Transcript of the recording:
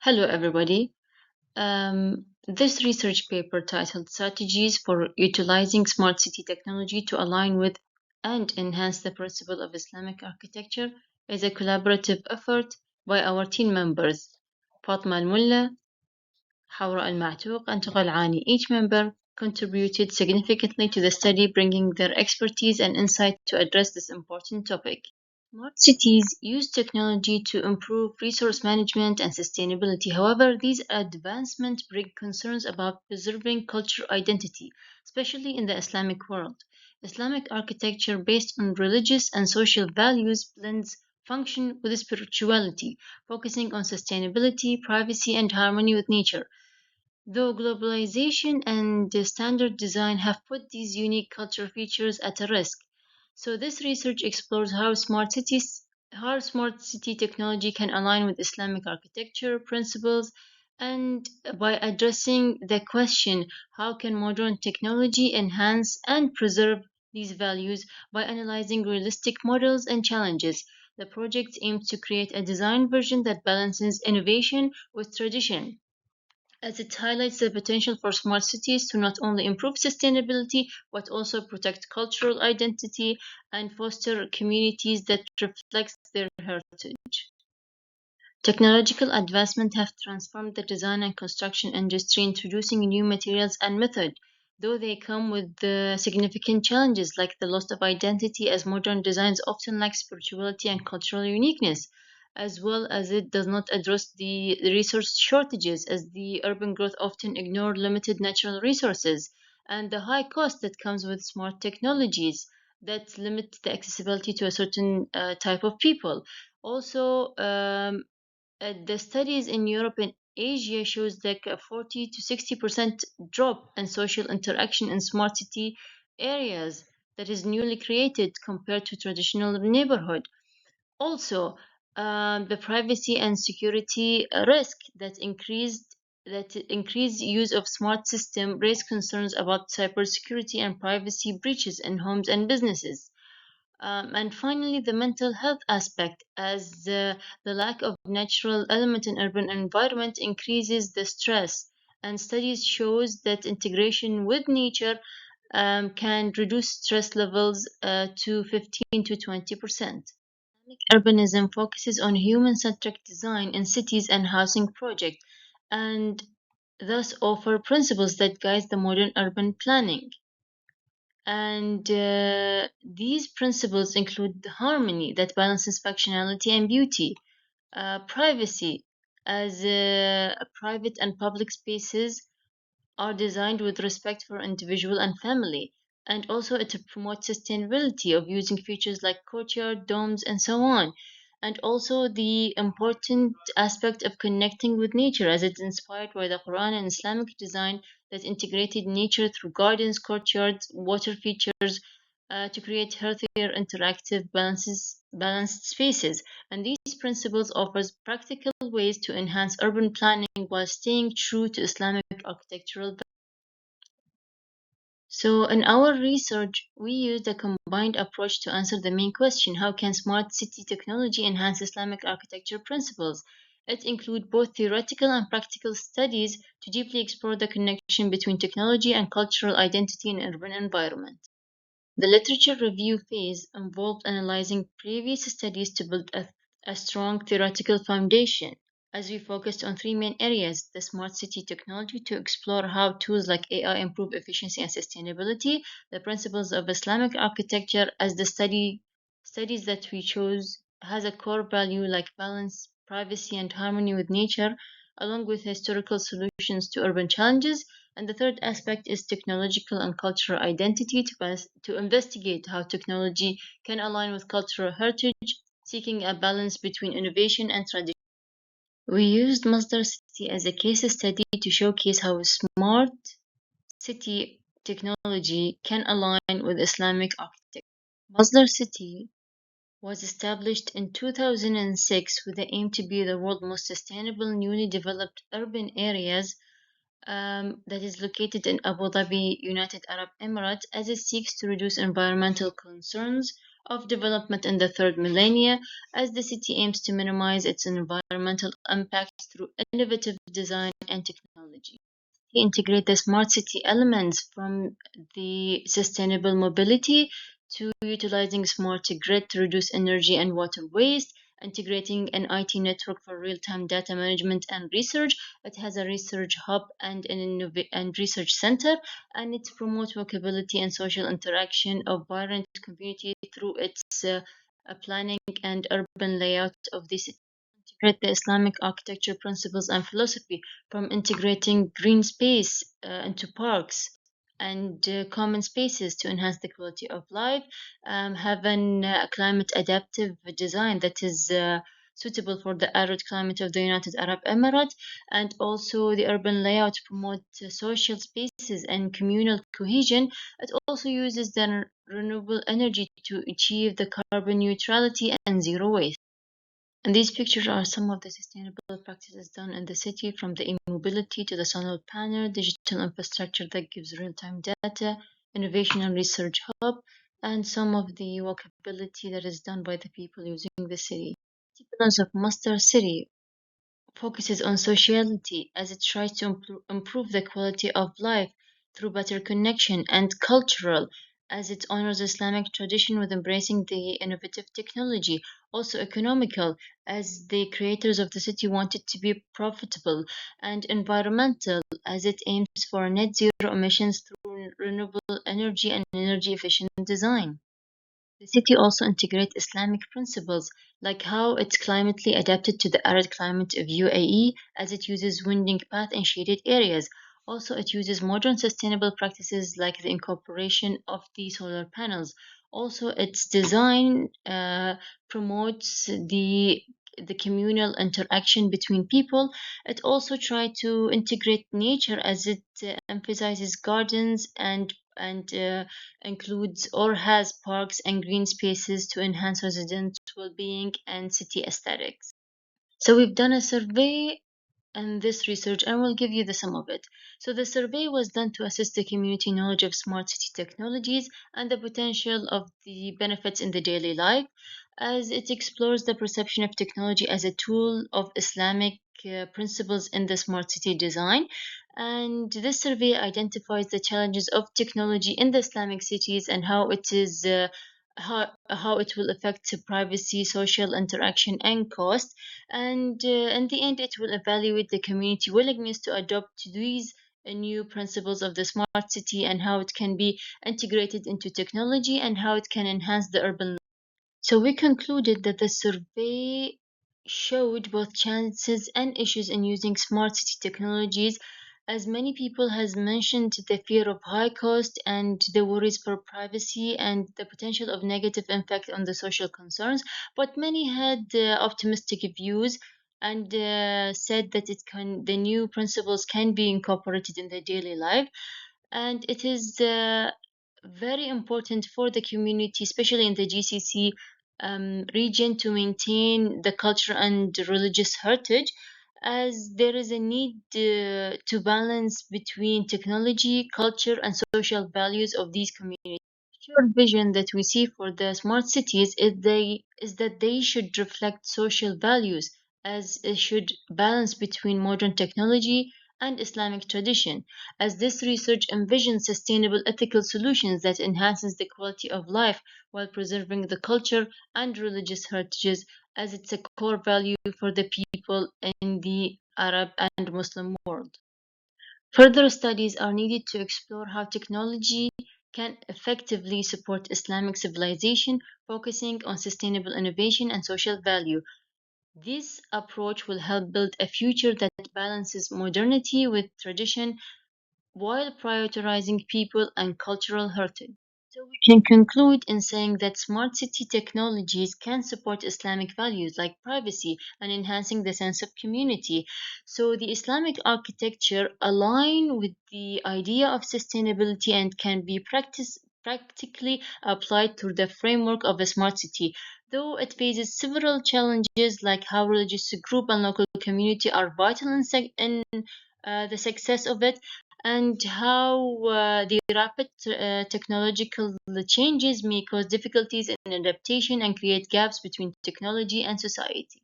Hello, everybody. This research paper titled Strategies for Utilizing Smart City Technology to Align with and Enhance the Principle of Islamic Architecture is a collaborative effort by our team members, Fatma Al Mulla, Hawra Al Ma'tuq, and Tughal Ani. Each member contributed significantly to the study, bringing their expertise and insight to address this important topic. Smart cities use technology to improve resource management and sustainability. However, these advancements bring concerns about preserving cultural identity, especially in the Islamic world. Islamic architecture based on religious and social values blends function with spirituality, focusing on sustainability, privacy, and harmony with nature. Though globalization and the standard design have put these unique cultural features at a risk. So this research explores how smart city technology can align with Islamic architecture principles and by addressing the question how can modern technology enhance and preserve these values by analyzing realistic models and challenges. The project aims to create a design version that balances innovation with tradition as it highlights the potential for smart cities to not only improve sustainability but also protect cultural identity and foster communities that reflect their heritage. Technological advancements have transformed the design and construction industry, introducing new materials and methods, though they come with significant challenges like the loss of identity, as modern designs often lack spirituality and cultural uniqueness, as well as it does not address the resource shortages, as the urban growth often ignore limited natural resources, and the high cost that comes with smart technologies that limit the accessibility to a certain type of people. Also, the studies in Europe and Asia shows like a 40 to 60% drop in social interaction in smart city areas that is newly created compared to traditional neighborhood. Also, the privacy and security risk that increased use of smart system raise concerns about cybersecurity and privacy breaches in homes and businesses. And finally, the mental health aspect, as the lack of natural element in urban environment increases the stress. And studies shows that integration with nature can reduce stress levels to 15 to 20%. Urbanism focuses on human-centric design in cities and housing projects, and thus offer principles that guide the modern urban planning. And these principles include the harmony that balances functionality and beauty, privacy, as private and public spaces are designed with respect for individual and family, and also it promotes sustainability of using features like courtyard, domes, and so on. And also the important aspect of connecting with nature, as it's inspired by the Quran and Islamic design that integrated nature through gardens, courtyards, water features to create healthier, interactive, balanced spaces. And these principles offers practical ways to enhance urban planning while staying true to Islamic architectural. So, in our research, we used a combined approach to answer the main question: how can smart city technology enhance Islamic architecture principles? It includes both theoretical and practical studies to deeply explore the connection between technology and cultural identity in urban environment. The literature review phase involved analyzing previous studies to build a strong theoretical foundation, as we focused on three main areas: the smart city technology to explore how tools like AI improve efficiency and sustainability, the principles of Islamic architecture, as the studies that we chose has a core value like balance, privacy, and harmony with nature, along with historical solutions to urban challenges. And the third aspect is technological and cultural identity to investigate how technology can align with cultural heritage, seeking a balance between innovation and tradition. We used Masdar City as a case study to showcase how smart city technology can align with Islamic architecture. Masdar City was established in 2006 with the aim to be the world's most sustainable newly developed urban areas that is located in Abu Dhabi, United Arab Emirates, as it seeks to reduce environmental concerns, of development in the third millennia, as the city aims to minimize its environmental impact through innovative design and technology. Integrate the smart city elements from the sustainable mobility to utilizing smart grid to reduce energy and water waste, integrating an IT network for real-time data management and research. It has a research hub and and research center, and it promotes walkability and social interaction of vibrant community through its planning and urban layout of the city. Integrate the Islamic architecture principles and philosophy from integrating green space into parks and common spaces to enhance the quality of life, have an climate adaptive design that is suitable for the arid climate of the United Arab Emirates, and also the urban layout promote social spaces and communal cohesion. It also uses the renewable energy to achieve the carbon neutrality and zero waste. And these pictures are some of the sustainable practices done in the city, from the e-mobility to the solar panel, digital infrastructure that gives real-time data, innovation and research hub, and some of the walkability that is done by the people using the city. Pillars of Master City focuses on sociality as it tries to improve the quality of life through better connection, and cultural as it honors Islamic tradition with embracing the innovative technology. Also economical as the creators of the city want it to be profitable, and environmental as it aims for net zero emissions through renewable energy and energy efficient design. The city also integrates Islamic principles, like how it's climately adapted to the arid climate of UAE, as it uses winding path and shaded areas. Also, it uses modern sustainable practices like the incorporation of the solar panels. Also, its design promotes the communal interaction between people. It also tries to integrate nature as it emphasizes gardens and includes or has parks and green spaces to enhance resident well-being and city aesthetics. So we've done a survey and this research, and we'll give you the sum of it. So the survey was done to assess the community knowledge of smart city technologies and the potential of the benefits in the daily life, as it explores the perception of technology as a tool of Islamic principles in the smart city design. And this survey identifies the challenges of technology in the Islamic cities and how it is how it will affect privacy, social interaction, and cost. And in the end, it will evaluate the community willingness to adopt these new principles of the smart city and how it can be integrated into technology and how it can enhance the urban. So we concluded that the survey showed both chances and issues in using smart city technologies, as many people has mentioned the fear of high cost and the worries for privacy and the potential of negative impact on the social concerns, but many had optimistic views and said that the new principles can be incorporated in their daily life, and it is very important for the community, especially in the GCC region, to maintain the culture and religious heritage, as there is a need to balance between technology, culture, and social values of these communities. Future vision that we see for the smart cities is that they should reflect social values, as it should balance between modern technology and Islamic tradition, as this research envisions sustainable ethical solutions that enhances the quality of life while preserving the culture and religious heritages, as it's a core value for the people in the Arab and Muslim world. Further studies are needed to explore how technology can effectively support Islamic civilization, focusing on sustainable innovation and social value. This approach will help build a future that balances modernity with tradition while prioritizing people and cultural heritage. So we can conclude in saying that smart city technologies can support Islamic values like privacy and enhancing the sense of community. So the Islamic architecture align with the idea of sustainability and can be practically applied through the framework of a smart city. Though it faces several challenges like how religious group and local community are vital in the success of it, and how the rapid technological changes may cause difficulties in adaptation and create gaps between technology and society.